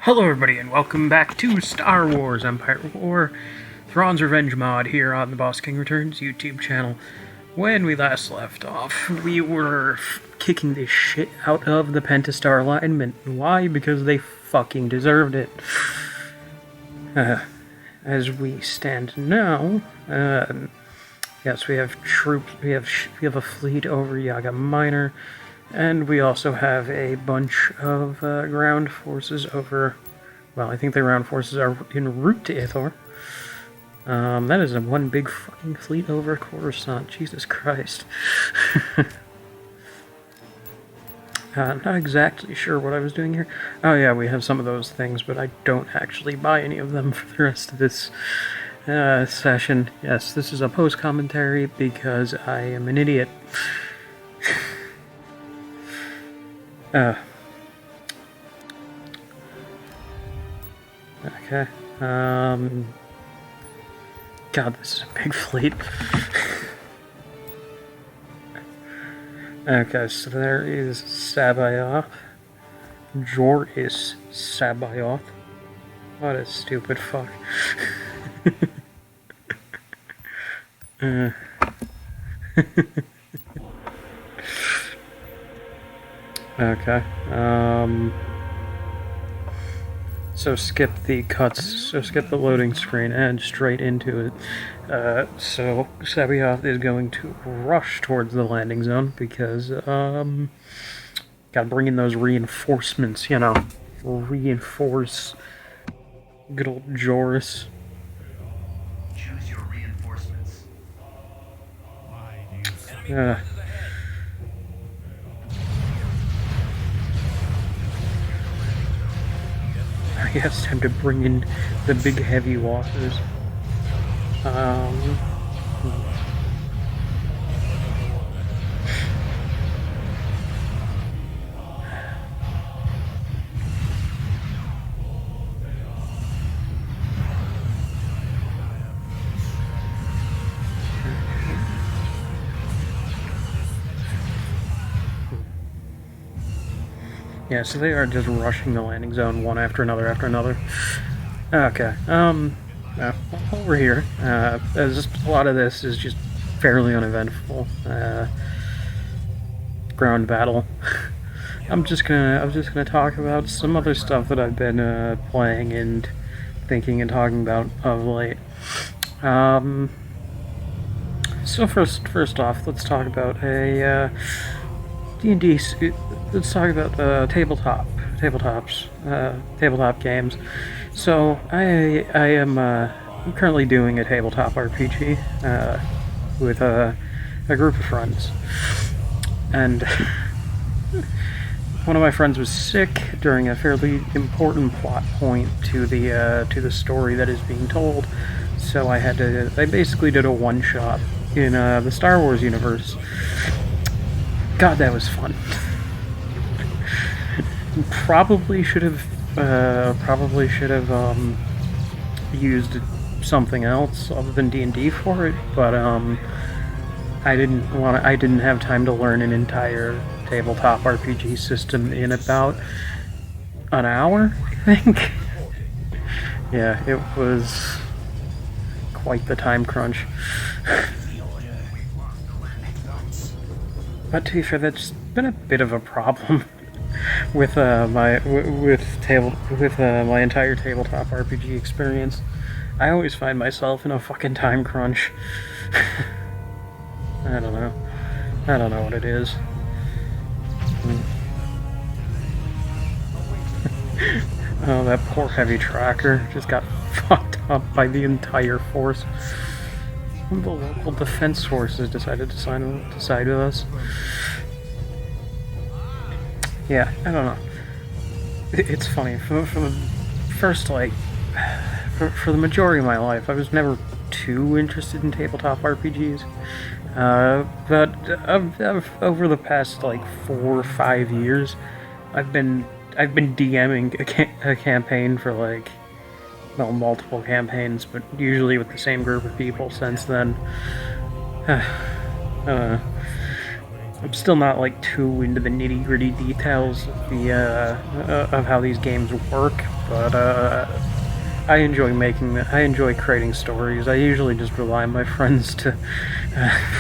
Hello everybody and welcome back to Star Wars Empire War, Thrawn's Revenge mod here on the Boss King Returns YouTube channel. When we last left off, we were kicking the shit out of the Pentastar alignment. Why? Because they fucking deserved it. As we stand now, yes, we have troops, we have a fleet over Yaga Minor. And we also have a bunch of ground forces over, well, I think the ground forces are en route to Ithor. That is a one big fucking fleet over Coruscant, Jesus Christ. Not exactly sure what I was doing here. Oh yeah, we have some of those things, but I don't actually buy any of them for the rest of this session. Yes, this is a post-commentary because I am an idiot. Okay, God, this is a big fleet. Okay, so there is Sabayoth. Jor is Sabayoth. What a stupid fuck. Okay, so skip the cuts, so skip the loading screen and straight into it. So Sabayoth is going to rush towards the landing zone because, gotta bring in those reinforcements, you know, reinforce good old Joris. Choose your reinforcements. I guess time to bring in the big heavy walkers. Yeah, so they are just rushing the landing zone one after another after another. Okay, while we're here, a lot of this is just fairly uneventful. Ground battle. I'm just gonna talk about some other stuff that I've been playing and thinking and talking about of late. So first off, let's talk about a D&D. Let's talk about tabletop games. So I'm currently doing a tabletop RPG with a group of friends, and one of my friends was sick during a fairly important plot point to the story that is being told. So I basically did a one-shot in the Star Wars universe. God, that was fun. Probably should have used something else other than D&D for it, but I didn't have time to learn an entire tabletop RPG system in about an hour, I think. Yeah, it was quite the time crunch. But to be fair, that's been a bit of a problem with my entire tabletop RPG experience. I always find myself in a fucking time crunch. I don't know what it is. Oh, that poor heavy tracker just got fucked up by the entire force. The local defense forces decided to side with us. Yeah, I don't know. It's funny. For the first, for the majority of my life, I was never too interested in tabletop RPGs. But over the past 4 or 5 years, I've been DMing a campaign for multiple campaigns, but usually with the same group of people since then. I'm still not too into the nitty-gritty details of how these games work, but I enjoy creating stories. I usually just rely on my friends to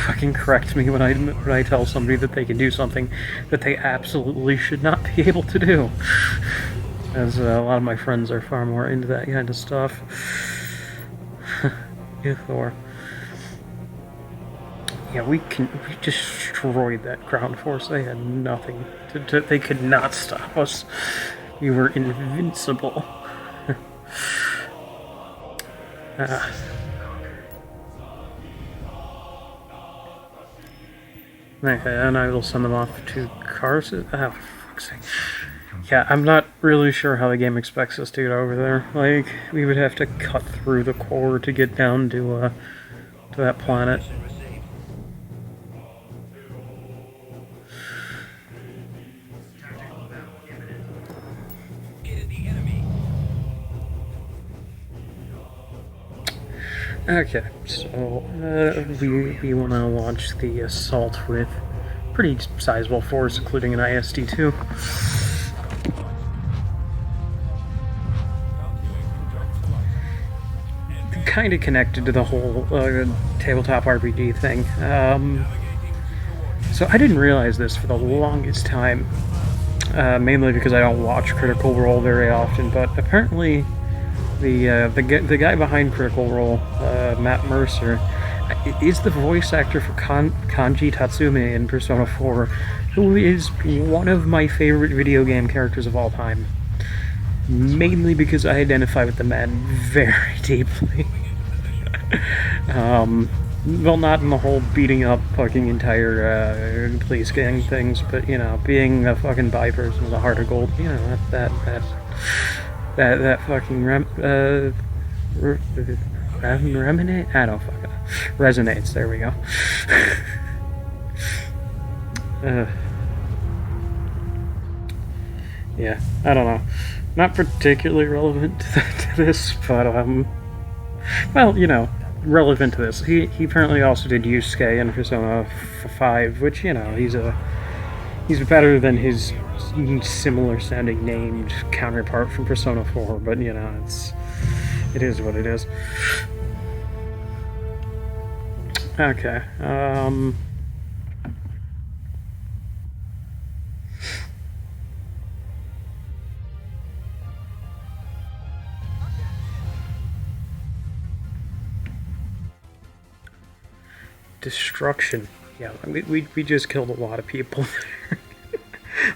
fucking correct me when I tell somebody that they can do something that they absolutely should not be able to do. As a lot of my friends are far more into that kind of stuff. Thor. Yeah, we destroyed that ground force. They had nothing. They could not stop us. We were invincible. Okay, and I will send them off to Cars. Oh, for fuck's sake. Yeah, I'm not really sure how the game expects us to get over there. Like, we would have to cut through the core to get down to that planet. Okay, so we will now launch the assault with pretty sizable force, including an ISD-2. Kind of connected to the whole tabletop RPG thing. So I didn't realize this for the longest time, mainly because I don't watch Critical Role very often, but apparently the guy behind Critical Role, Matt Mercer, is the voice actor for Kanji Tatsume in Persona 4, who is one of my favorite video game characters of all time. Mainly because I identify with the man very deeply. Well, not in the whole beating up fucking entire police gang things, but, you know, being a fucking bi person with a heart of gold, you know, that fucking reminate? I don't fucking know. Resonates, there we go. Yeah, I don't know. Not particularly relevant to this, but, well, you know, relevant to this. He apparently also did Yusuke in Persona 5, which, you know, he's better than his similar sounding named counterpart from Persona 4, but, you know, it is what it is. Okay, destruction. Yeah, we just killed a lot of people there.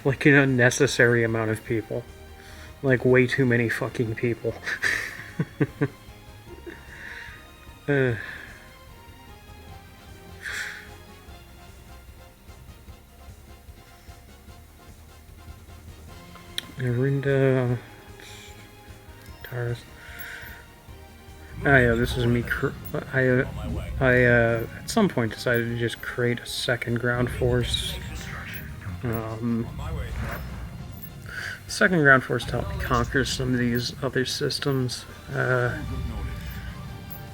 Like an unnecessary amount of people. Like way too many fucking people. Arinda... Tars. Oh yeah, this is me. I at some point decided to just create a second ground force. Second ground force to help me conquer some of these other systems.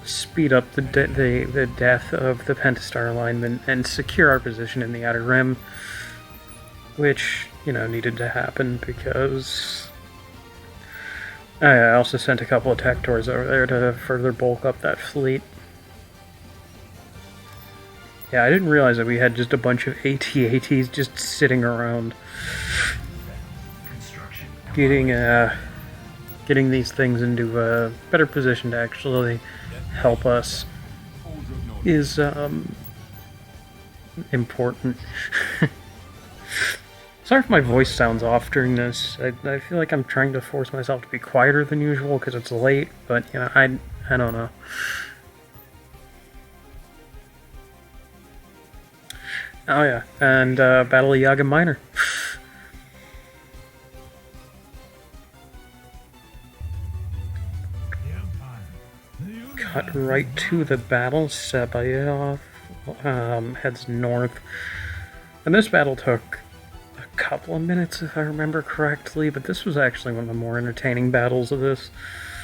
Speed up the death of the Pentastar alignment and secure our position in the Outer Rim, which, you know, needed to happen because I also sent a couple of tech tours over there to further bulk up that fleet. Yeah, I didn't realize that we had just a bunch of AT-ATs just sitting around. Getting these things into a better position to actually help us is important. Sorry if my voice sounds off during this. I feel like I'm trying to force myself to be quieter than usual because it's late, but, you know, I don't know. Oh yeah, and Battle of Yaga Minor. Cut right to the battle. Sebayoff heads north. And this battle took a couple of minutes, if I remember correctly, but this was actually one of the more entertaining battles of this.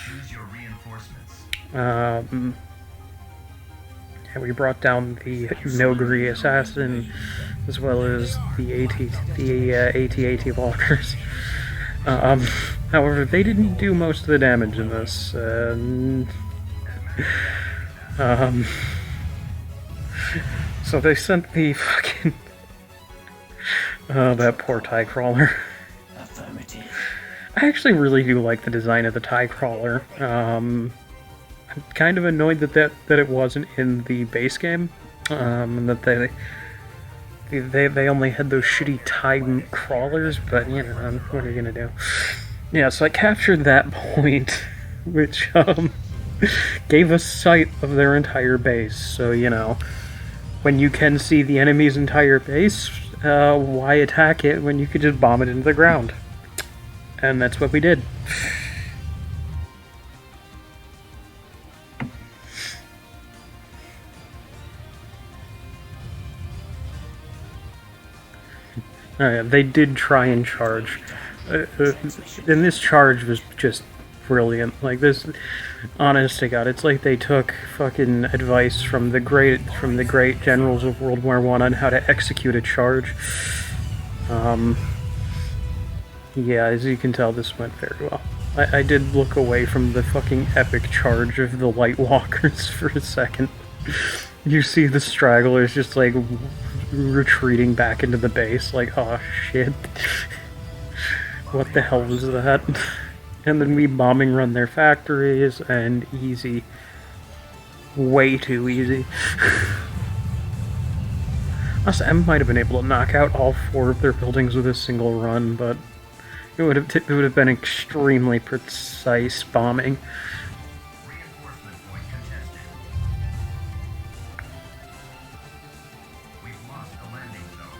Choose your reinforcements. Yeah, we brought down the Nogri assassin, as well as the AT-AT walkers. However, they didn't do most of the damage in this, and... so they sent the fucking... that poor TIE crawler. I actually really do like the design of the TIE crawler. I'm kind of annoyed that it wasn't in the base game, and that they only had those shitty TIE crawlers, but, you know, what are you gonna do? Yeah, so I captured that point, which, gave us sight of their entire base, so, you know, when you can see the enemy's entire base, why attack it when you could just bomb it into the ground? And that's what we did. Alright, they did try and charge. And this charge was just brilliant. Like, this, honest to God, it's like they took fucking advice from the great generals of World War I on how to execute a charge. Yeah, as you can tell, this went very well. I did look away from the fucking epic charge of the Light Walkers for a second. You see the stragglers just, like, retreating back into the base, like, oh shit. What the hell was that? And then we bombing run their factories, and easy. Way too easy. I might have been able to knock out all 4 of their buildings with a single run, but it would have been extremely precise bombing. Reinforcement point contested. We've lost the landing zone.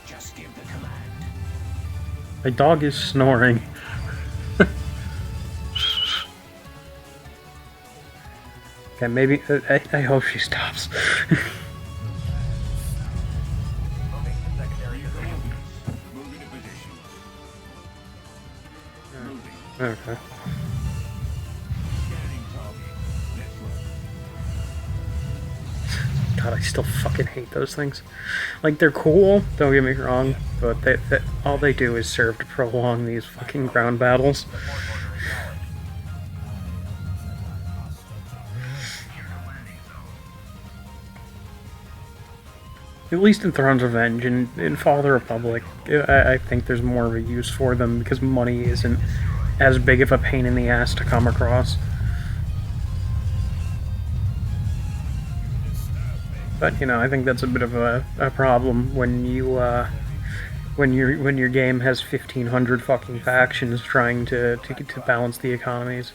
Just give the command. My dog is snoring. Okay, maybe I hope she stops. Okay. God, I still fucking hate those things. Like, they're cool, don't get me wrong, but all they do is serve to prolong these fucking ground battles. At least in Thrawn's Revenge and in Fall of the Republic, I think there's more of a use for them because money isn't as big of a pain in the ass to come across. But, you know, I think that's a bit of a problem when you, when your game has 1,500 fucking factions trying to balance the economies.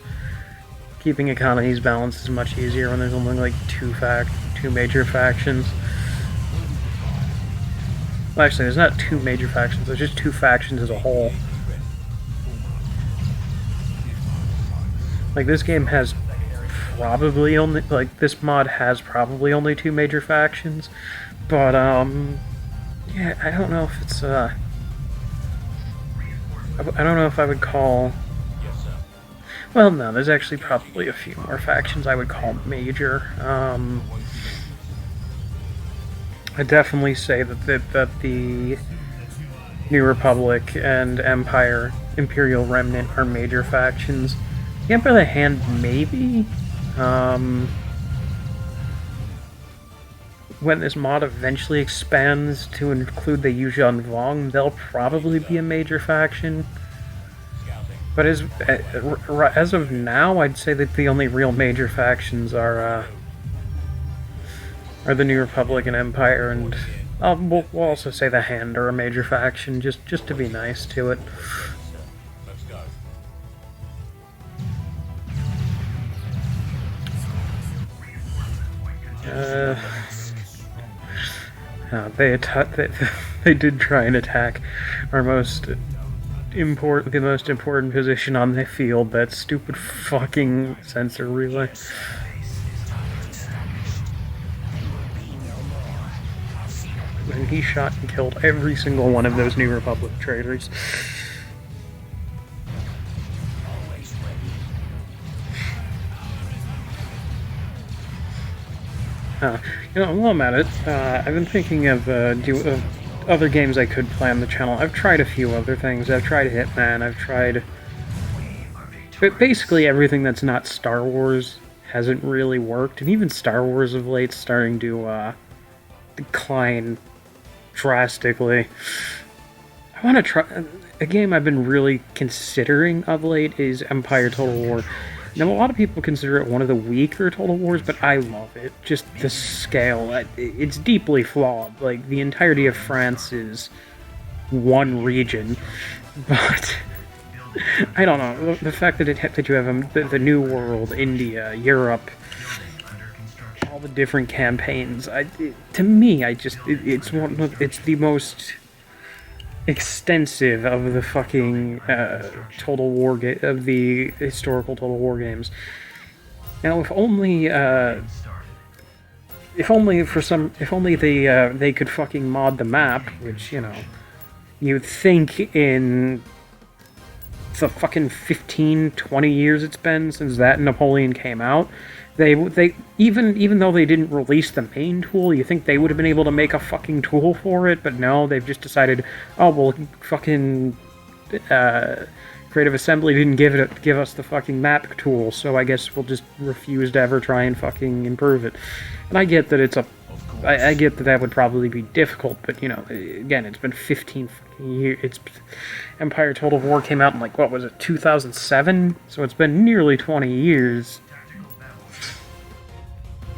Keeping economies balanced is much easier when there's only like two major factions. Well, actually, there's not 2 major factions, there's just 2 factions as a whole. Like, this game has probably only, like, this mod has probably only 2 major factions, but, yeah, I don't know if it's, I don't know if I would call, well, no, there's actually probably a few more factions I would call major. I definitely say that the New Republic and Imperial Remnant are major factions. The Empire of the Hand, maybe? When this mod eventually expands to include the Yuuzhan Vong, they'll probably be a major faction. But as of now, I'd say that the only real major factions are the New Republic and Empire, and we'll also say the Hand are a major faction, just to be nice to it. They did try and attack our the most important position on the field, that stupid fucking sensor relay. And he shot and killed every single one of those New Republic traitors. You know, while I'm at it, I've been thinking of other games I could play on the channel. I've tried a few other things. I've tried Hitman, I've tried But basically everything that's not Star Wars hasn't really worked, and even Star Wars of late is starting to decline drastically. I want to try... A game I've been really considering of late is Empire Total War. Now, a lot of people consider it one of the weaker Total Wars, but I love it. Just the scale. It's deeply flawed. Like, the entirety of France is one region, but... I don't know, the fact that that you have the New World, India, Europe, all the different campaigns, to me, it's the most extensive of the fucking Total War of the historical Total War games. Now, if only they could fucking mod the map, which, you know, you'd think in the fucking 15-20 years it's been since that Napoleon came out, they even though they didn't release the main tool, you think they would have been able to make a fucking tool for it, but no, they've just decided, oh well, fucking Creative Assembly didn't give us the fucking map tool, so I guess we'll just refuse to ever try and fucking improve it. And I get that I get that would probably be difficult, but, you know, again, it's been 15 fucking years. Empire Total War came out in, like, what was it, 2007? So it's been nearly 20 years.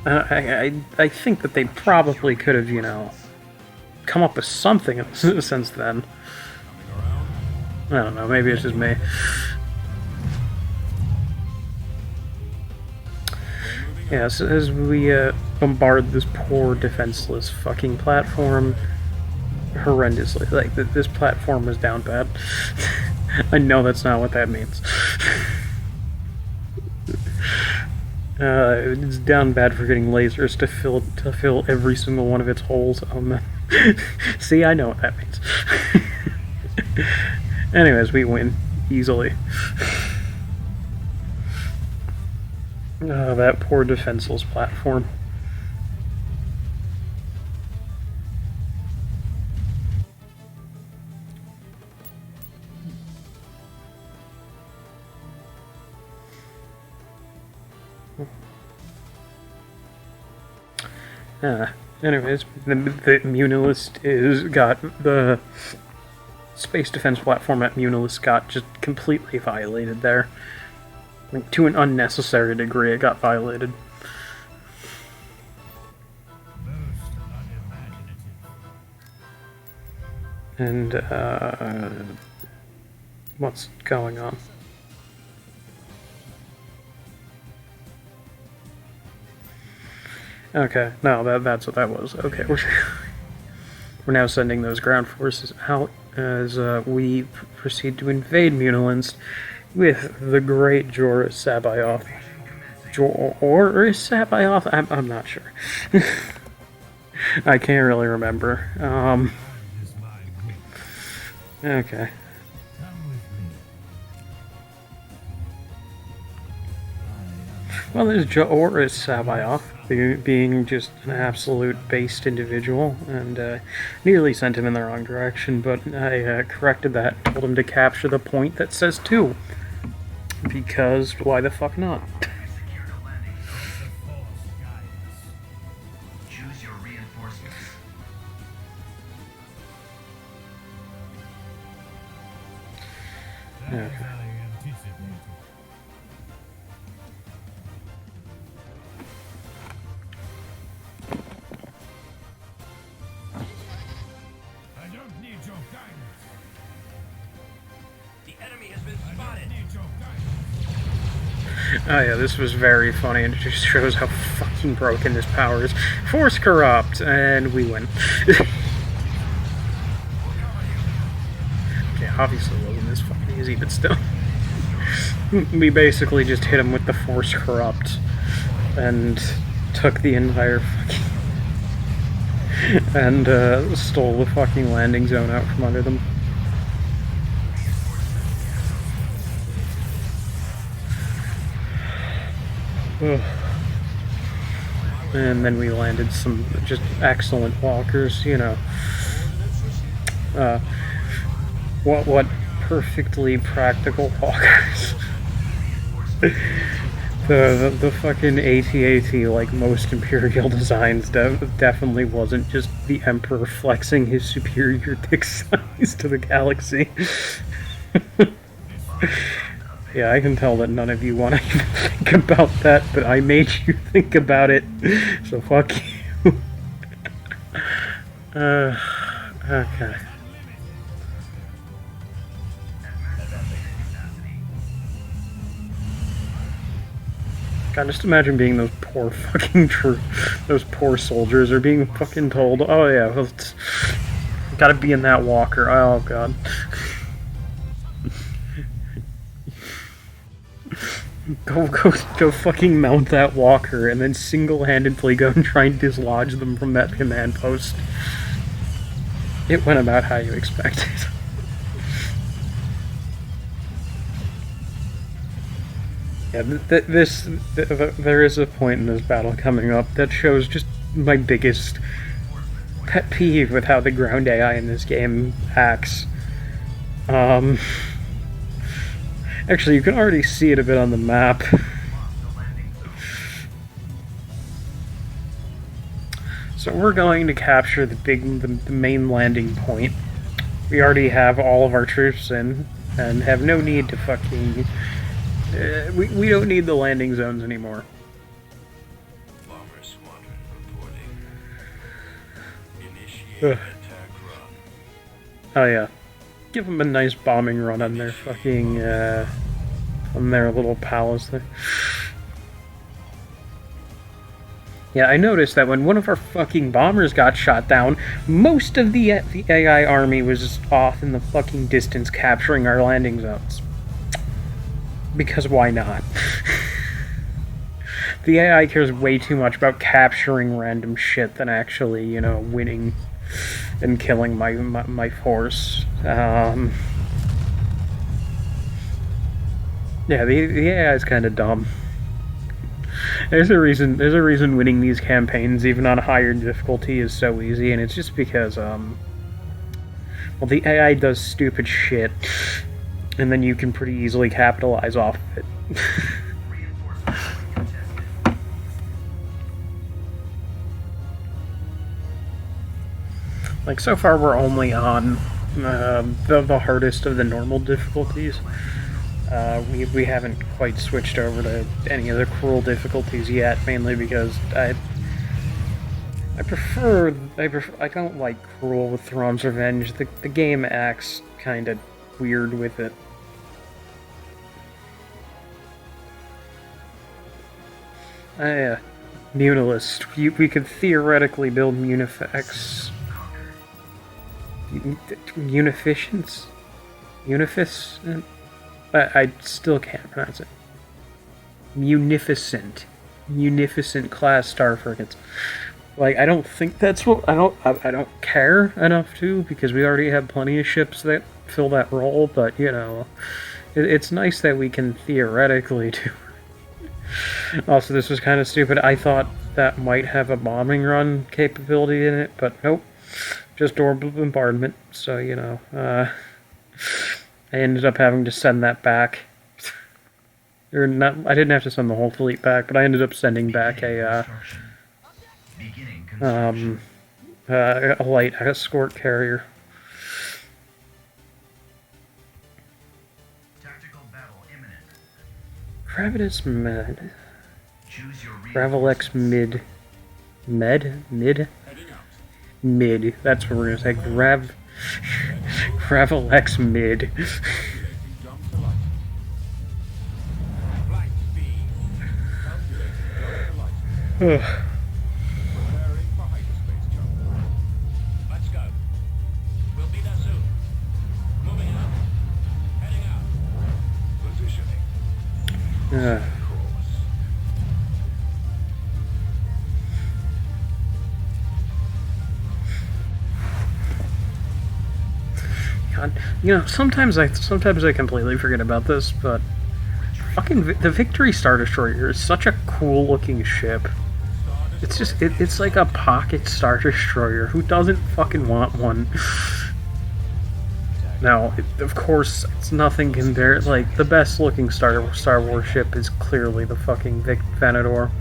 I think that they probably could have, you know, come up with something since then. I don't know, maybe it's just me. Yeah, so as we bombard this poor, defenseless fucking platform horrendously. Like, this platform was down bad. I know that's not what that means. It's down bad for getting lasers to fill every single one of its holes. Oh man. See, I know what that means. Anyways, we win easily. That poor defenseless platform. Anyways, the Munilist got the space defense platform at Munilist got just completely violated there. Like, to an unnecessary degree, it got violated. And, what's going on? Okay, no, that's what that was. Okay, we're now sending those ground forces out as we proceed to invade Munilist with the great Joruus C'baoth. Joruus C'baoth? I'm not sure. I can't really remember. Okay. Well, there's Joruus C'baoth, being just an absolute based individual, and nearly sent him in the wrong direction, but I corrected that, told him to capture the point that says 2. Because why the fuck not? Choose your reinforcements. Okay. I don't need your guidance. The enemy has been spotted. Oh yeah, this was very funny, and it just shows how fucking broken this power is. Force corrupt, and we win. Okay, obviously it wasn't this fucking easy, but still. We basically just hit him with the Force corrupt, and took the entire fucking... and stole the fucking landing zone out from under them. Ugh. And then we landed some just excellent walkers, you know. What perfectly practical walkers. The fucking AT-AT, like most Imperial designs, definitely wasn't just the Emperor flexing his superior dick size to the galaxy. Yeah, I can tell that none of you want to even think about that, but I made you think about it, so fuck you. Okay. God, just imagine being those poor fucking those poor soldiers are being fucking told, oh yeah, well, gotta be in that walker. Oh god. Go fucking mount that walker and then single-handedly go and try and dislodge them from that command post. It went about how you expected. Yeah, there is a point in this battle coming up that shows just my biggest pet peeve with how the ground AI in this game acts. Actually, you can already see it a bit on the map. So we're going to capture the main landing point. We already have all of our troops in, and have no need to fucking... we don't need the landing zones anymore. Bomber squadron reporting. Initiate attack run. Oh yeah. Give them a nice bombing run on their fucking, on their little palace there. Yeah, I noticed that when one of our fucking bombers got shot down, most of the AI army was off in the fucking distance capturing our landing zones. Because why not? The AI cares way too much about capturing random shit than actually, you know, winning and killing my force. Yeah, the AI is kind of dumb. There's a reason winning these campaigns, even on higher difficulty, is so easy, and it's just because, well, the AI does stupid shit, and then you can pretty easily capitalize off of it. Like, so far we're only on the hardest of the normal difficulties. We haven't quite switched over to any of the cruel difficulties yet, mainly because I don't like cruel with Thrawn's Revenge. The game acts kind of weird with it. Munilist. We could theoretically build Munifex. Munificence? Unificent? I still can't pronounce it. Munificent class star frigates. Like, I don't think that's what I don't care enough to, because we already have plenty of ships that fill that role. But you know, it's nice that we can theoretically do. Also, this was kind of stupid. I thought that might have a bombing run capability in it, but nope. Just orbital bombardment, so, you know, I ended up having to send that back. Or not, I didn't have to send the whole fleet back, but I ended up sending back a light escort carrier. Tactical battle imminent. Gravitas Med. Choose your EaWX Mid. Mid? Mid. That's what we're gonna say. EaWX Mid. Preparing for hyperspace jump. Let's go. We'll be there soon. Moving out. Heading out. Positioning. God, you know, sometimes I completely forget about this, but fucking the Victory Star Destroyer is such a cool looking ship. It's just it's like a pocket Star Destroyer. Who doesn't fucking want one? Now, of course, it's nothing compared. Like, the best looking Star Wars ship is clearly the fucking Venator.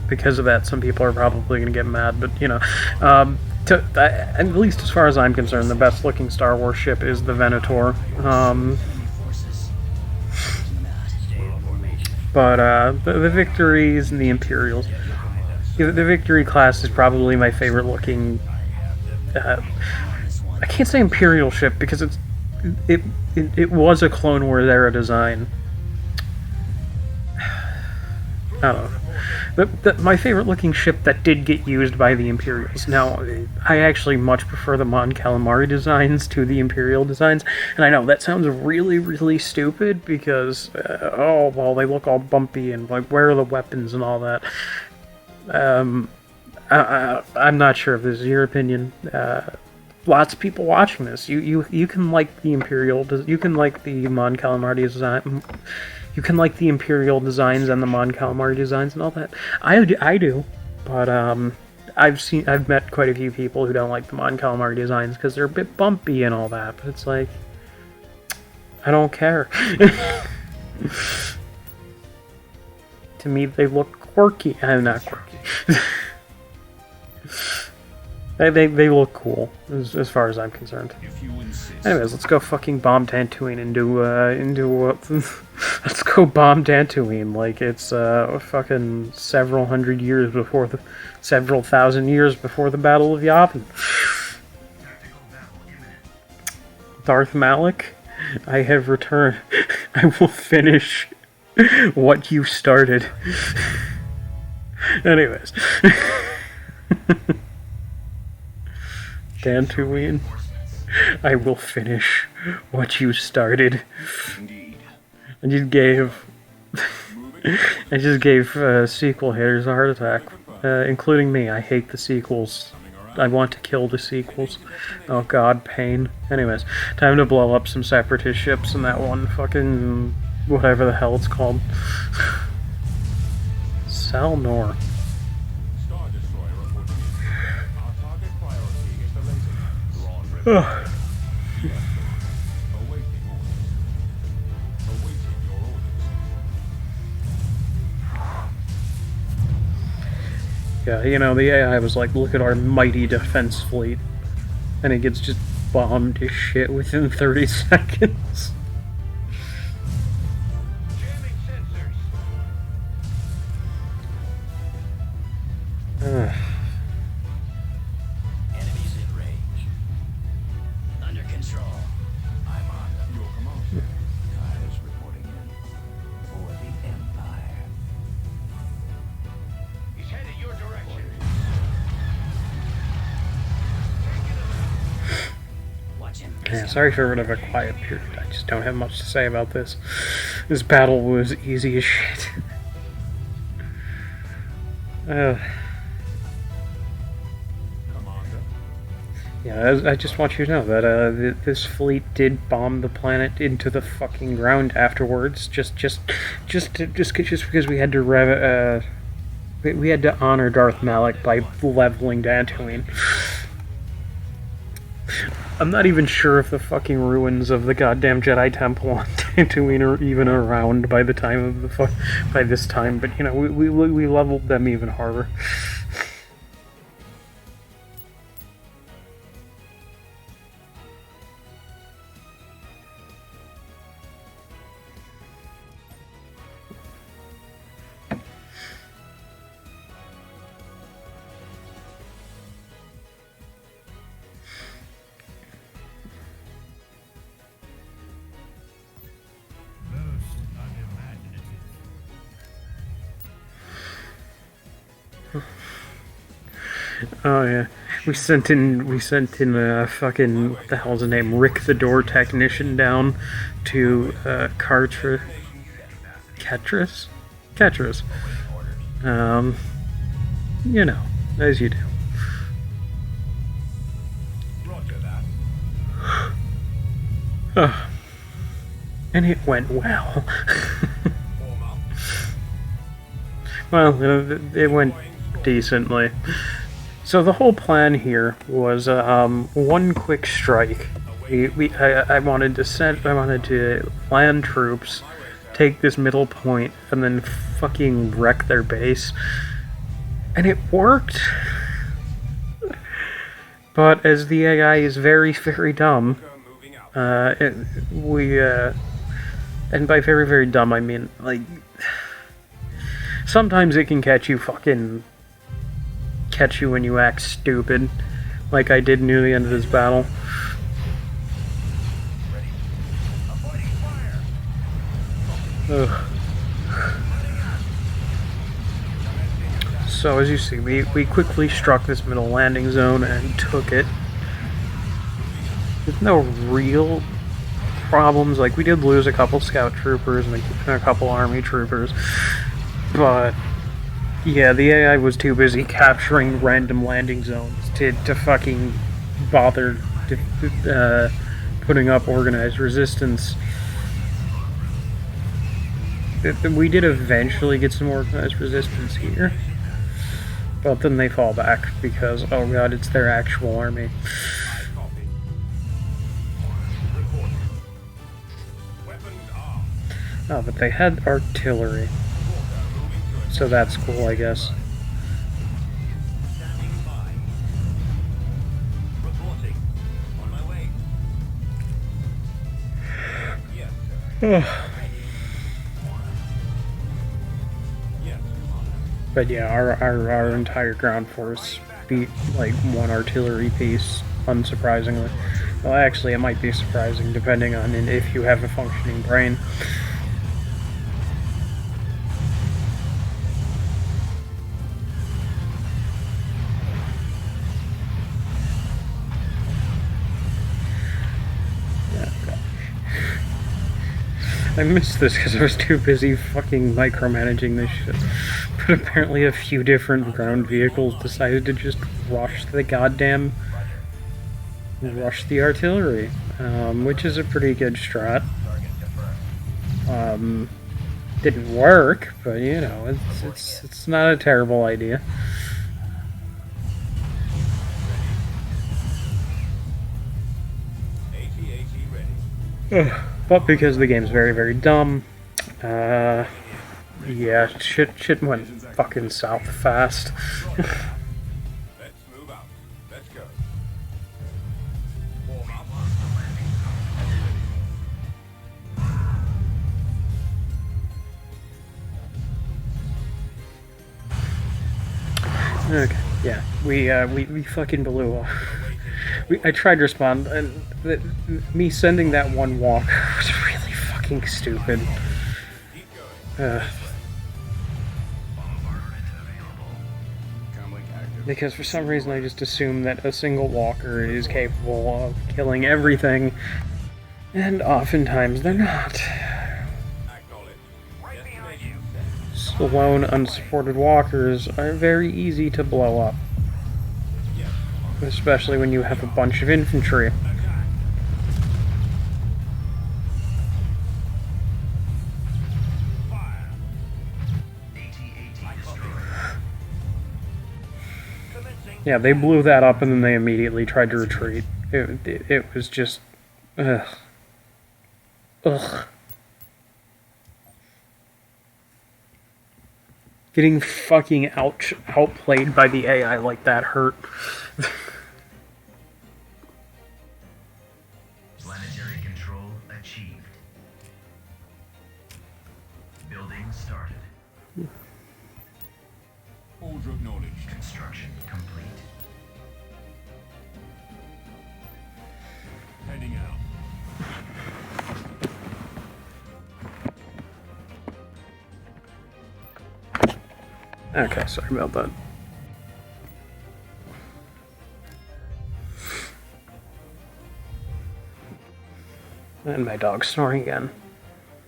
Because of that, some people are probably going to get mad, but you know, at least as far as I'm concerned, the best looking Star Wars ship is the Venator. But the Victories and the Imperials. The Victory class is probably my favorite looking. I can't say Imperial ship because it was a Clone Wars era design. I don't know. My favorite looking ship that did get used by the Imperials. Now, I actually much prefer the Mon Calamari designs to the Imperial designs, and I know that sounds really, really stupid because, oh, well, they look all bumpy and like, where are the weapons and all that? I'm not sure if this is your opinion. Lots of people watching this, you can like the Imperial, you can like the Mon Calamari design. You can like the Imperial designs and the Mon Calamari designs and all that. I do, but I've met quite a few people who don't like the Mon Calamari designs because they're a bit bumpy and all that. But it's like, I don't care. To me, they look quirky. I'm not quirky. They look cool as far as I'm concerned. Anyways, let's go fucking bomb Dantooine let's go bomb Dantooine like it's fucking several thousand years before the Battle of Yavin. Darth Malik, I have returned. I will finish what you started. Anyways. Dantooine, I will finish what you started. Indeed. I just gave sequel haters a heart attack, including me. I hate the sequels. I want to kill the sequels. Oh god, pain. Anyways, time to blow up some Separatist ships and that one fucking whatever the hell it's called. Salnor. Star Destroyer reporting in. Our target priority is the laser. Thrawn ready. Awaiting orders. Awaiting your orders. Yeah, you know, the AI was like, look at our mighty defense fleet. And it gets just bombed to shit within 30 seconds. Jamming sensors. Enemies in range. Under control. I'm on your command. Kyle's reporting in. For the Empire. He's headed your direction. Watch him. Yeah, sorry for a bit of a quiet period. I just don't have much to say about this. This battle was easy as shit. Commander. Yeah, I just want you to know that this fleet did bomb the planet into the fucking ground afterwards. Just because we had to we had to honor Darth Malik by leveling Dantooine. I'm not even sure if the fucking ruins of the goddamn Jedi Temple on Dantooine are even around by the time of the by this time, but you know we leveled them even harder. Oh yeah, we sent in fucking what the hell's his name, Rick the door technician down to Ketris. You know, as you do. Roger that. And it went well. Form up. Well, it went decently. So the whole plan here was one quick strike. I wanted to land troops, take this middle point, and then fucking wreck their base. And it worked. But as the AI is very, very dumb, and by very, very dumb I mean, like, sometimes it can catch you when you act stupid, like I did near the end of this battle. Ugh. So as you see, we quickly struck this middle landing zone and took it. There's no real problems. Like, we did lose a couple scout troopers and a couple army troopers, but yeah, the AI was too busy capturing random landing zones to fucking bother putting up organized resistance. We did eventually get some organized resistance here, but then they fall back because, oh god, it's their actual army. Oh, but they had artillery, so that's cool, I guess. But yeah, our entire ground force beat like one artillery piece, unsurprisingly. Well, actually, it might be surprising depending on if you have a functioning brain. I missed this because I was too busy fucking micromanaging this shit. But apparently a few different ground vehicles decided to just rush the artillery, which is a pretty good strat. Didn't work, but you know, it's not a terrible idea. But because the game's very, very dumb, yeah, shit went fucking south fast. Let's move out. Let's go. Warm up. Okay, yeah, we fucking blew off. I tried to respond, and me sending that one walk was really fucking stupid. Because for some reason I just assume that a single walker is capable of killing everything, and oftentimes they're not. Lone, unsupported walkers are very easy to blow up, especially when you have a bunch of infantry. Yeah, they blew that up and then they immediately tried to retreat. It was just... Ugh. Getting fucking outplayed by the AI like that hurt. Planetary control achieved. Building started. Order acknowledged. Construction complete. Heading out. Okay, sorry about that. And my dog's snoring again.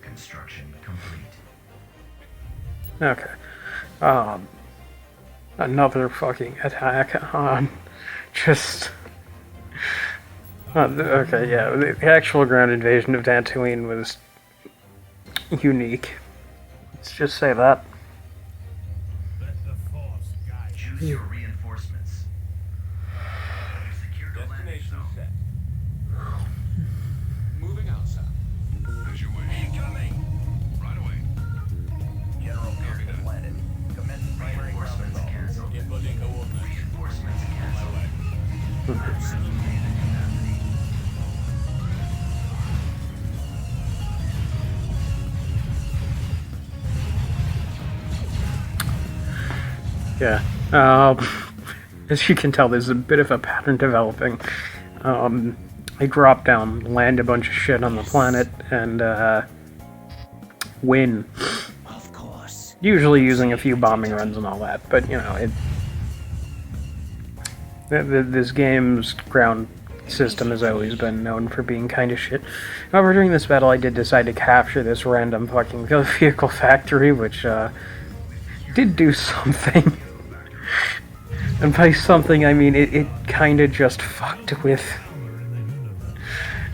Construction complete. Okay. Another fucking attack on just... okay, yeah, the actual ground invasion of Dantooine was unique. Let's just say that. Choose your reinforcements. Yeah. As you can tell, there's a bit of a pattern developing. I drop down, land a bunch of shit on the planet, and win. Of course. Usually using a few bombing runs and all that, but you know, this game's ground system has always been known for being kind of shit. However, during this battle, I did decide to capture this random fucking vehicle factory, which did do something. And by something, I mean it kind of just fucked with.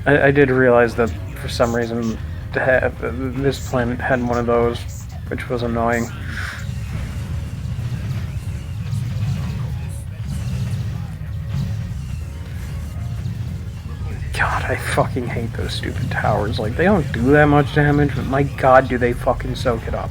I did realize that for some reason this planet had one of those, which was annoying. God, I fucking hate those stupid towers. Like, they don't do that much damage, but my god, do they fucking soak it up.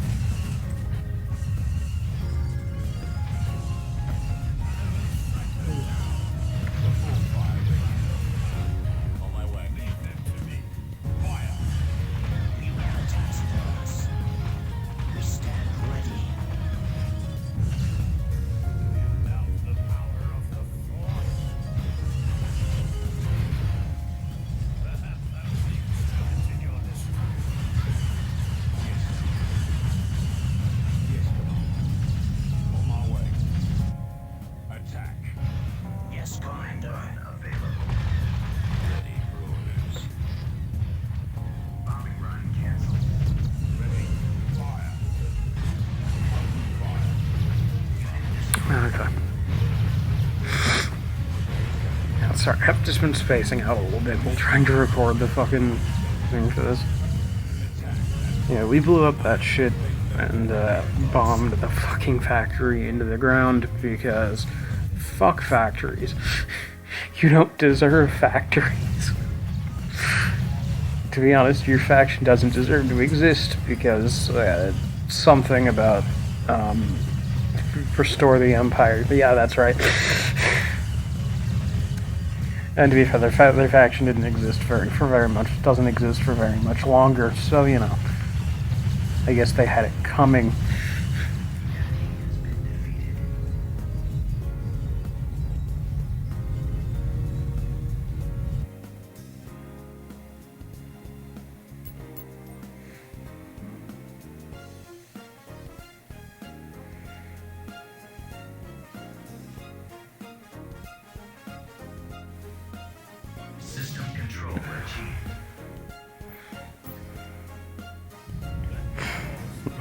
Okay. Yeah, sorry, I've just been spacing out a little bit while trying to record the fucking thing for this. Yeah, we blew up that shit and bombed the fucking factory into the ground because fuck factories. You don't deserve factories. To be honest, your faction doesn't deserve to exist because something about restore the Empire. But yeah, that's right. And to be fair, their faction didn't exist for very much. Doesn't exist for very much longer. So you know, I guess they had it coming.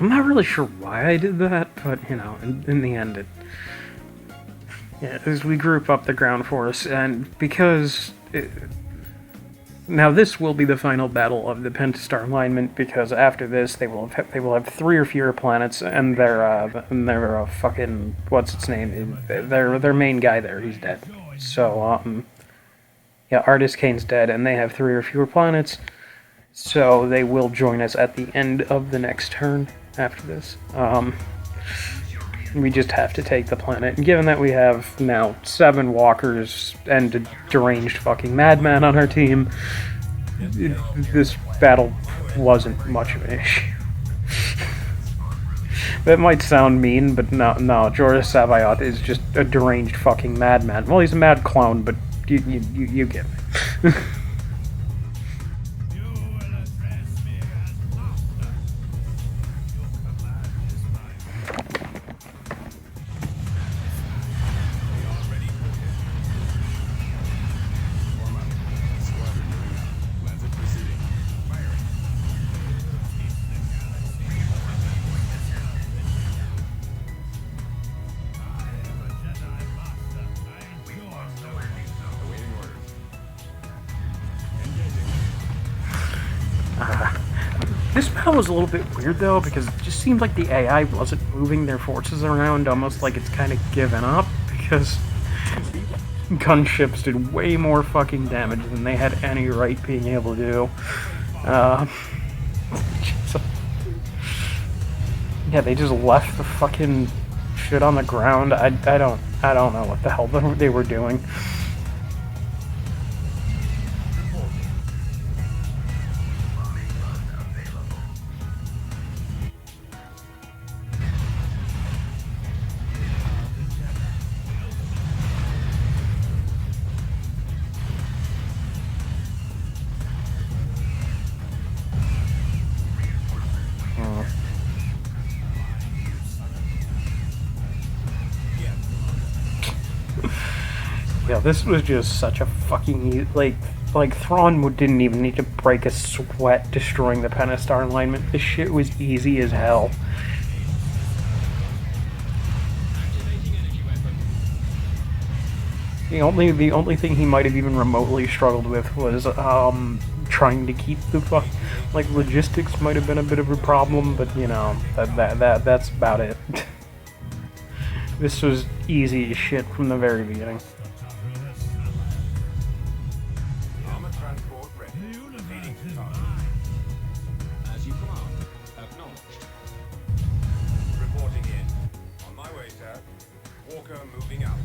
I'm not really sure why I did that, but, you know, in the end, as we group up the ground force, and because... now this will be the final battle of the Pentastar alignment, because after this, they will have 3 or fewer planets, and their fucking... what's its name? Their main guy there, he's dead. So, yeah, Artis Kane's dead, and they have 3 or fewer planets, so they will join us at the end of the next turn. After this, we just have to take the planet. And given that we have now 7 walkers and a deranged fucking madman on our team, this battle wasn't much of an issue. That might sound mean, but no, Joris Savayoth is just a deranged fucking madman. Well, he's a mad clone, but you get it. This battle was a little bit weird though, because it just seemed like the AI wasn't moving their forces around, almost like it's kind of given up, because gunships did way more fucking damage than they had any right being able to do. Yeah, they just left the fucking shit on the ground. I don't know what the hell they were doing. Yeah, this was just such a fucking like Thrawn didn't even need to break a sweat destroying the Pentastar alignment. This shit was easy as hell. The only thing he might have even remotely struggled with was trying to keep the like logistics might have been a bit of a problem, but you know that's about it. This was easy as shit from the very beginning. Armor transport ready. Proceeding to target. As you command. Acknowledged. Reporting in. On my way, sir. Walker moving out.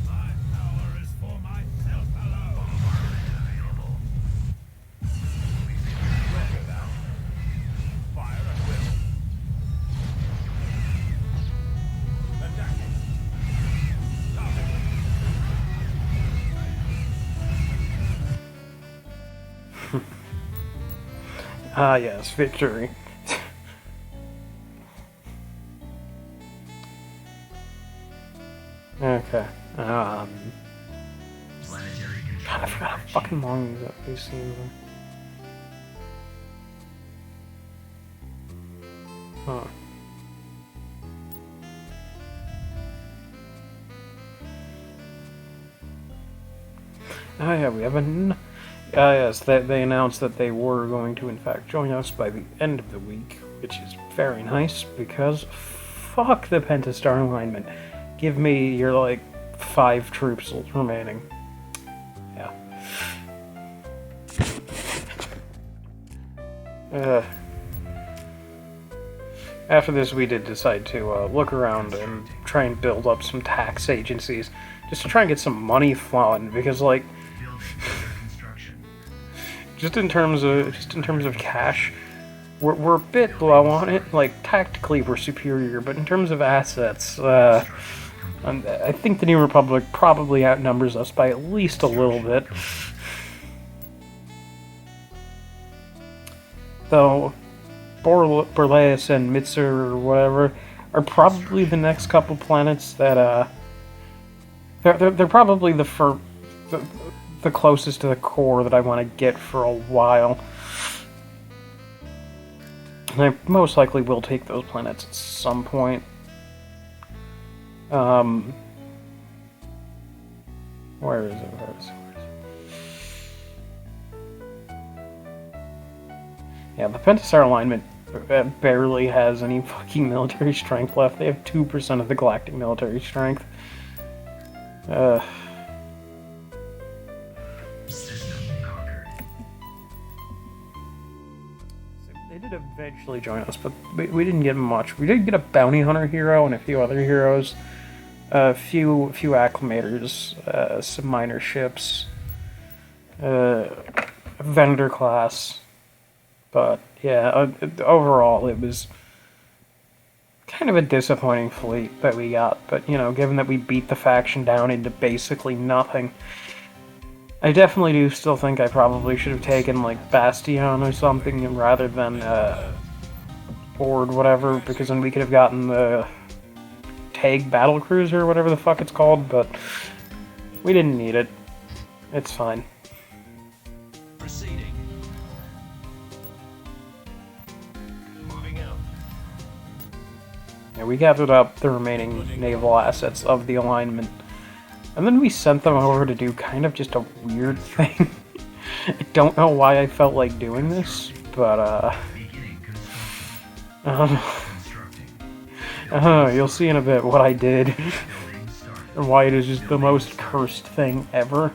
My power is for myself alone. Bombardment available. Roger that. Fire at will. Attacking. Target. Ah yes, victory. Okay. God, I forgot how fucking long these scenes are. Huh. Oh yeah, we have yes, they announced that they were going to in fact join us by the end of the week, which is very nice because fuck the Pentastar alignment. Give me your like 5 troops remaining. Yeah. After this, we did decide to look around and try and build up some tax agencies, just to try and get some money flowing. Because, like, just in terms of cash, we're a bit low on it. Like tactically, we're superior, but in terms of assets, I think the New Republic probably outnumbers us by at least a little bit. Though Borleus and Mitzer or whatever are probably the next couple planets that they're probably the closest to the core that I want to get for a while. And I most likely will take those planets at some point. Where is it? Yeah, the Pentastar alignment barely has any fucking military strength left. They have 2% of the galactic military strength. System conquered. They did eventually join us, but we didn't get much. We did get a bounty hunter hero and a few other heroes. A few acclimators, some minor ships, a vendor class. But yeah, overall it was kind of a disappointing fleet that we got. But you know, given that we beat the faction down into basically nothing, I definitely do still think I probably should have taken like Bastion or something rather than Ord, whatever, because then we could have gotten the Tag battle cruiser or whatever the fuck it's called. But we didn't need it. It's fine. Proceeding. Moving out. Yeah, we gathered up the remaining naval assets of the alignment, and then we sent them over to do kind of just a weird thing. I don't know why I felt like doing this, but Beginning you'll see in a bit what I did, building started. and why it is just the most cursed thing ever.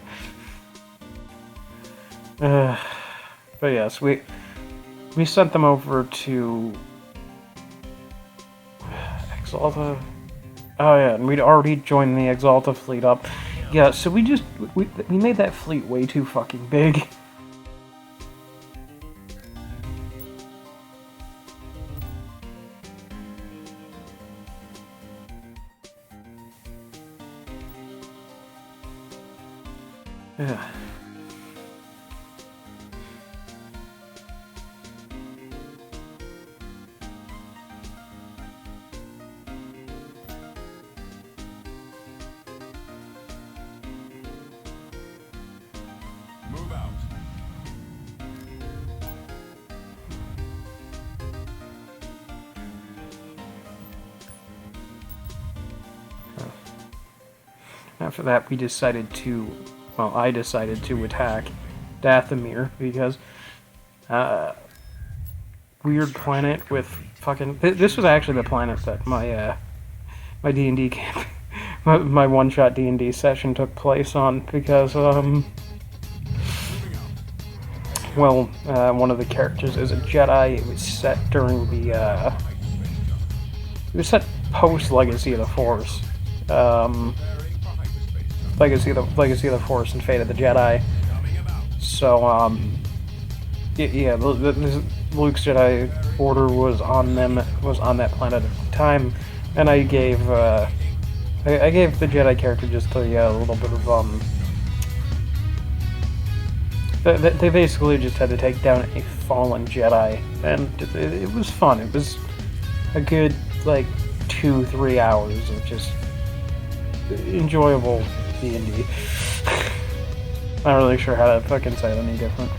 But yes, we sent them over to Exalta. Oh yeah, and we'd already joined the Exalta fleet up. Yeah, so we made that fleet way too fucking big. Yeah. after that, we decided to, well, I decided to attack Dathomir because weird planet with fucking. This was actually the planet that my my D&D camp, my one-shot D&D session took place on because well, one of the characters is a Jedi. It was set during the it was set post Legacy of the Force. Legacy of the Force and Fate of the Jedi. So, yeah, Luke's Jedi Order was on that planet at the time, and I gave the Jedi character just a little bit of They basically just had to take down a fallen Jedi, and it was fun. It was a good, like, 2-3 hours of just enjoyable D&D. Not really sure how to fucking say it any different.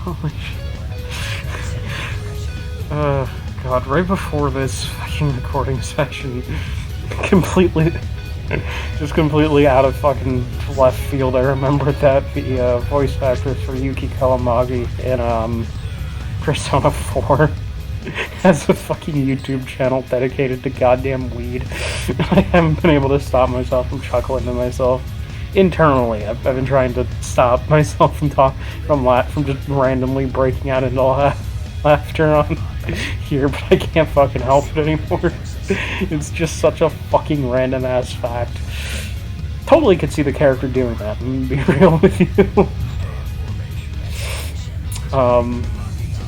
Holy shit. God, right before this fucking recording session, completely out of fucking left field, I remembered that the voice actress for Yuki Kalamagi in Persona 4 has a fucking YouTube channel dedicated to goddamn weed. I haven't been able to stop myself from chuckling to myself. Internally, I've been trying to stop myself from just randomly breaking out into laughter on here, but I can't fucking help it anymore. It's just such a fucking random ass fact. Totally could see the character doing that, and be real with you.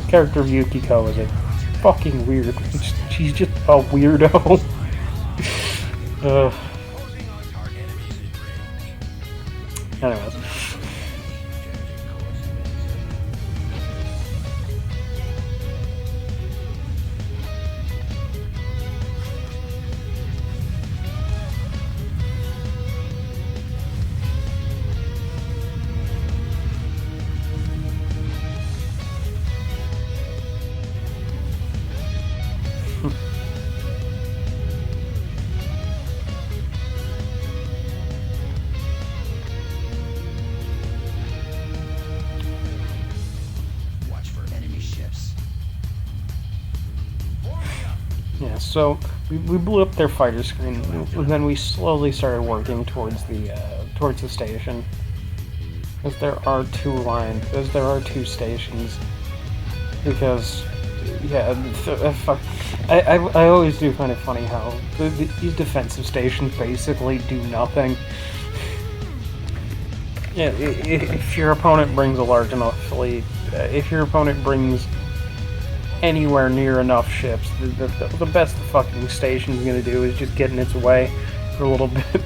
Character of Yukiko is a fucking weird. She's just a weirdo. Anyways. Yeah, so we blew up their fighter screen, and then we slowly started working towards the station. As there are two stations. Because, yeah, I always do find it funny how these defensive stations basically do nothing. Yeah, if your opponent brings a large enough fleet, if your opponent brings anywhere near enough ships, the best the fucking station's gonna do is just get in its way for a little bit.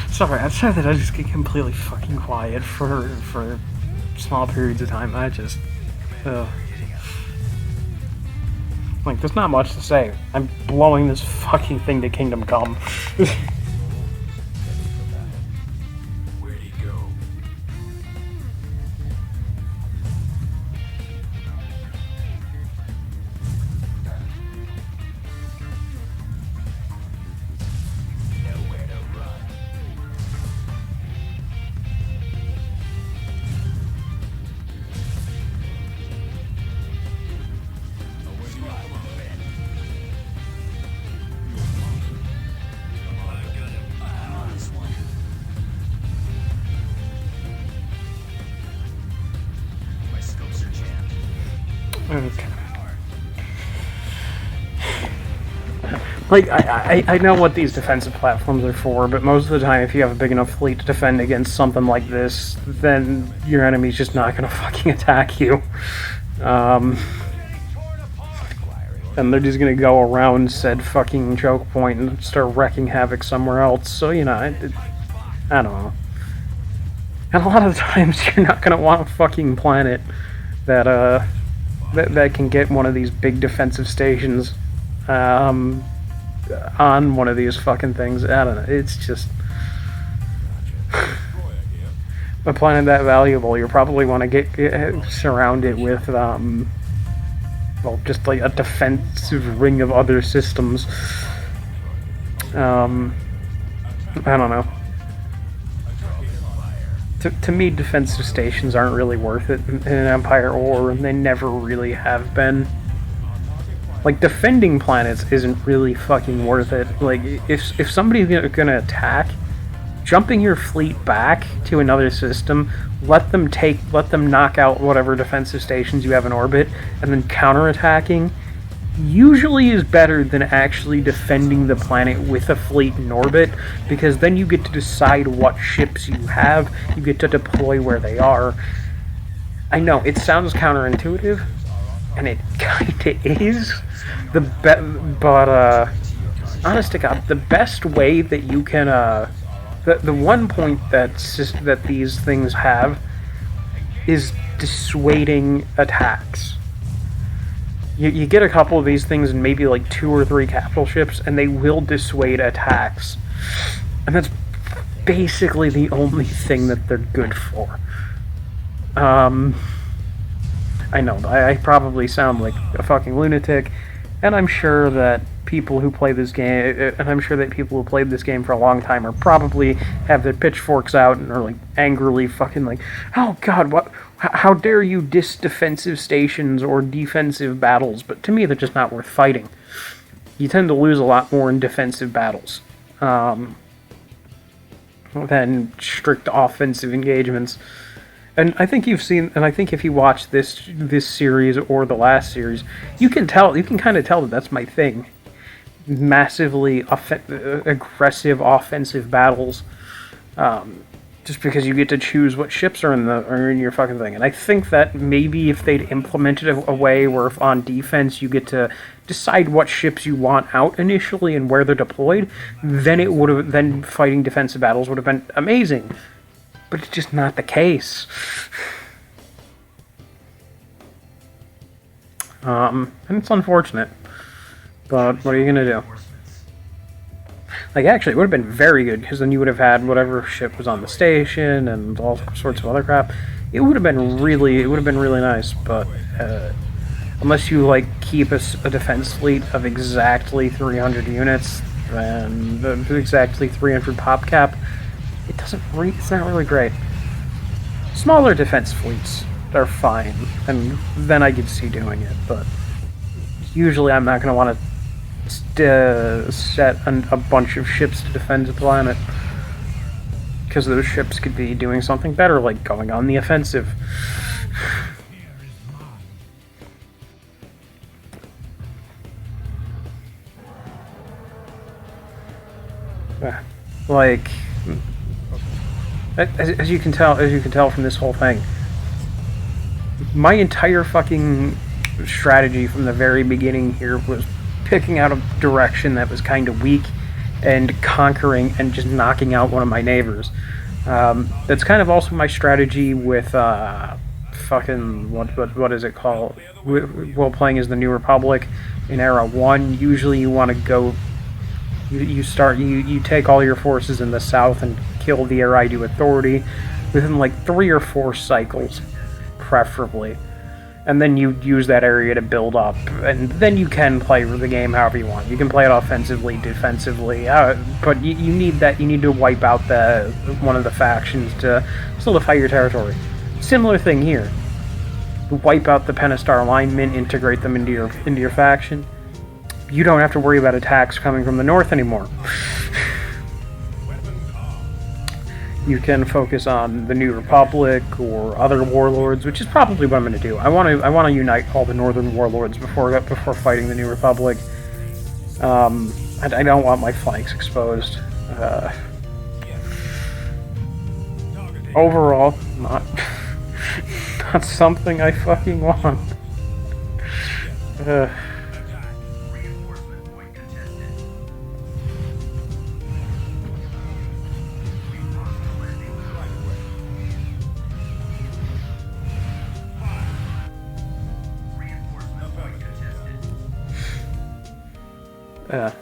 Sorry, I'm sorry that I just get completely fucking quiet for small periods of time. I just, like, there's not much to say. I'm blowing this fucking thing to Kingdom Come. Where'd he go? Nowhere to run. On this one. My scopes are jammed. Okay. Like, I know what these defensive platforms are for, but most of the time, if you have a big enough fleet to defend against something like this, then your enemy's just not gonna fucking attack you. And they're just gonna go around said fucking choke point and start wrecking havoc somewhere else, so, you know, I don't know. And a lot of the times, you're not gonna want a fucking planet that, that can get one of these big defensive stations, on one of these fucking things. I don't know, it's just... a planet that valuable, you probably want to get surround it with, well, just like a defensive ring of other systems. I don't know. To me, defensive stations aren't really worth it in an Empire war, and they never really have been. Like, defending planets isn't really fucking worth it. Like, if somebody's gonna attack, jumping your fleet back to another system, let them knock out whatever defensive stations you have in orbit, and then counterattacking usually is better than actually defending the planet with a fleet in orbit, because then you get to decide what ships you have, you get to deploy where they are. I know, it sounds counterintuitive, and it kinda is, but honest to God, the best way that you can, the one point that these things have is dissuading attacks. You get a couple of these things and maybe like 2 or 3 capital ships, and they will dissuade attacks. And that's basically the only thing that they're good for. I know, I probably sound like a fucking lunatic, and I'm sure that people who play this game, and I'm sure that people who played this game for a long time are probably have their pitchforks out and are like angrily fucking like, oh god, what? How dare you diss defensive stations or defensive battles? But to me, they're just not worth fighting. You tend to lose a lot more in defensive battles than strict offensive engagements. And I think you've seen, and I think if you watch this series or the last series, you can kind of tell that that's my thing. Massively aggressive offensive battles, just because you get to choose what ships are in your fucking thing. And I think that maybe if they'd implemented a way where if on defense you get to decide what ships you want out initially and where they're deployed, then fighting defensive battles would have been amazing. But it's just not the case. And it's unfortunate. But what are you gonna do? Like, actually, it would have been very good, because then you would have had whatever ship was on the station and all sorts of other crap. It would have been really nice, but unless you, like, keep a defense fleet of exactly 300 units and exactly 300 pop cap, it's not really great. Smaller defense fleets are fine, and then I could see doing it, but usually I'm not going to want to set a bunch of ships to defend the planet, because those ships could be doing something better, like going on the offensive. Like, as you can tell from this whole thing, my entire fucking strategy from the very beginning here was picking out a direction that was kind of weak and conquering and just knocking out one of my neighbors. That's kind of also my strategy with fucking what is it called? While playing as the New Republic in Era 1, usually you want to go. You take all your forces in the south and kill the Eridu Authority within like 3 or 4 cycles, preferably. And then you use that area to build up, and then you can play the game however you want. You can play it offensively, defensively, but you need that. You need to wipe out one of the factions to solidify your territory. Similar thing here. Wipe out the Pentastar alignment, integrate them into your faction. You don't have to worry about attacks coming from the north anymore. You can focus on the New Republic or other warlords, which is probably what I'm going to do. I want to unite all the northern warlords before fighting the New Republic. I don't want my flanks exposed. Overall, not something I fucking want.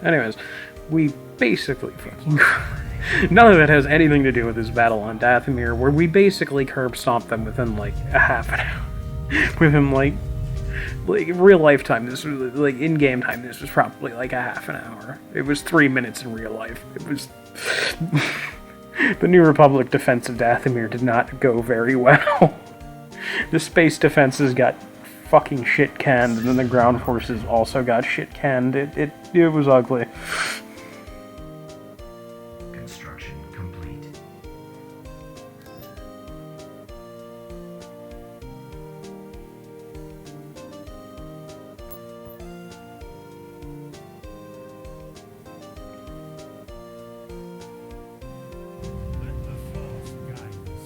Anyways, we basically fucking... None of it has anything to do with this battle on Dathomir, where we basically curb stomped them within like a half an hour. Within like real life time, this was like in-game time, this was probably like a half an hour. It was 3 minutes in real life. It was... The New Republic defense of Dathomir did not go very well. The space defenses got fucking shit canned, and then the ground forces also got shit canned. It was ugly. Construction complete. Let the Force guide us.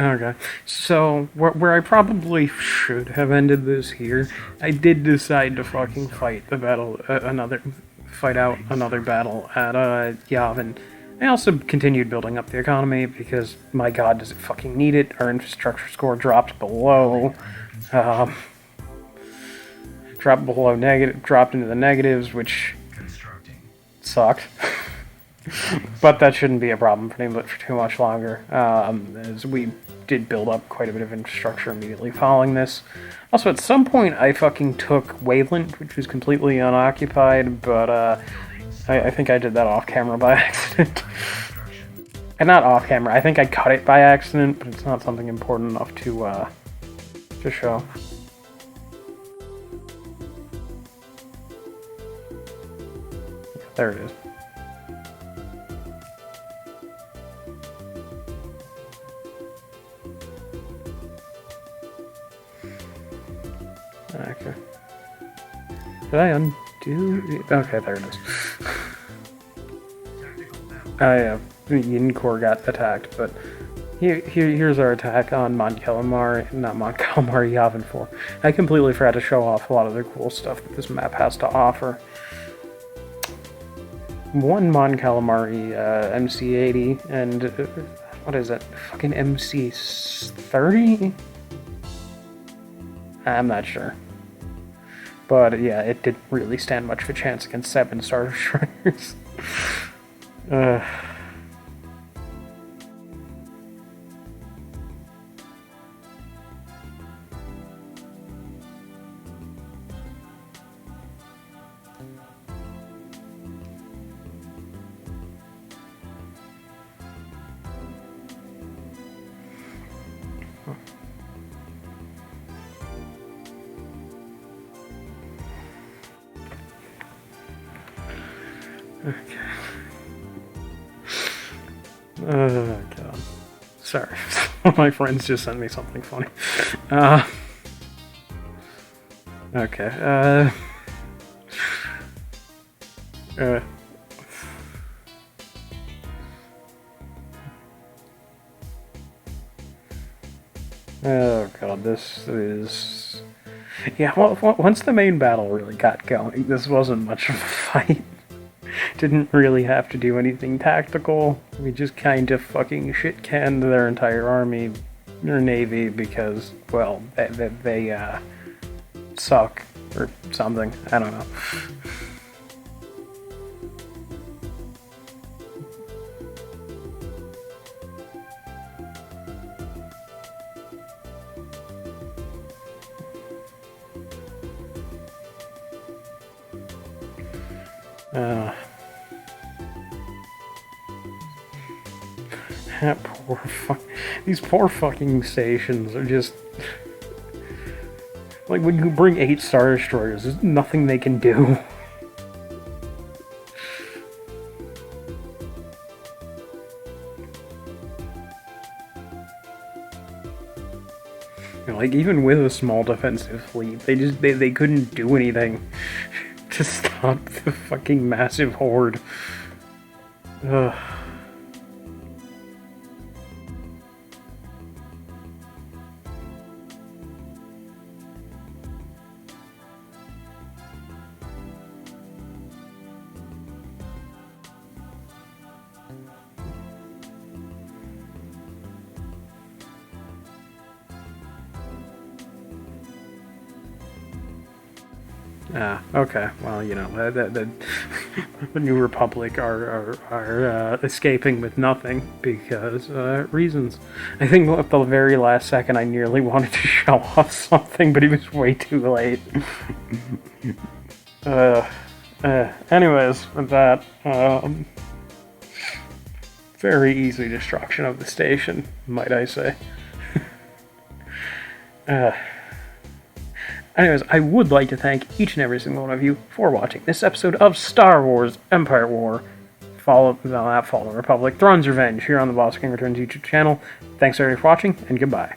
Okay, so where I probably should have ended this here, I did decide to fucking fight out another battle at Yavin. I also continued building up the economy because, my god, does it fucking need it. Our infrastructure score dropped below, dropped into the negatives, which sucked. But that shouldn't be a problem for too much longer, as we did build up quite a bit of infrastructure immediately following this. Also, at some point, I fucking took Wayland, which was completely unoccupied, but I think I did that off-camera by accident. And not off-camera, I think I cut it by accident, but it's not something important enough to show. Yeah, there it is. Okay. Did I undo? Okay, there it is. Yeah, Yin Corps got attacked, but here's our attack on Yavin 4. I completely forgot to show off a lot of the cool stuff that this map has to offer. One Mon Calamari MC80 and what is it? Fucking MC30? I'm not sure. But yeah, it didn't really stand much of a chance against 7 Star Destroyers. Okay. Oh, God. Sorry. My friends just sent me something funny. Okay. Uh, oh god, this is... Yeah, well, once the main battle really got going, this wasn't much of a fight. Didn't really have to do anything tactical. We just kind of fucking shit-canned their entire army, or navy, because, well, they suck, or something. I don't know. These poor fucking stations are just... Like, when you bring 8 Star Destroyers, there's nothing they can do. Like, even with a small defensive fleet, they couldn't do anything to stop the fucking massive horde. Ugh. Okay. Well, you know, the New Republic are escaping with nothing because reasons. I think at the very last second I nearly wanted to show off something, but it was way too late. Anyways, with that, very easy destruction of the station, might I say. Anyways, I would like to thank each and every single one of you for watching this episode of Star Wars Empire War. Fall Republic, Thrawn's Revenge, here on the Boss King Returns YouTube channel. Thanks everybody for watching, and goodbye.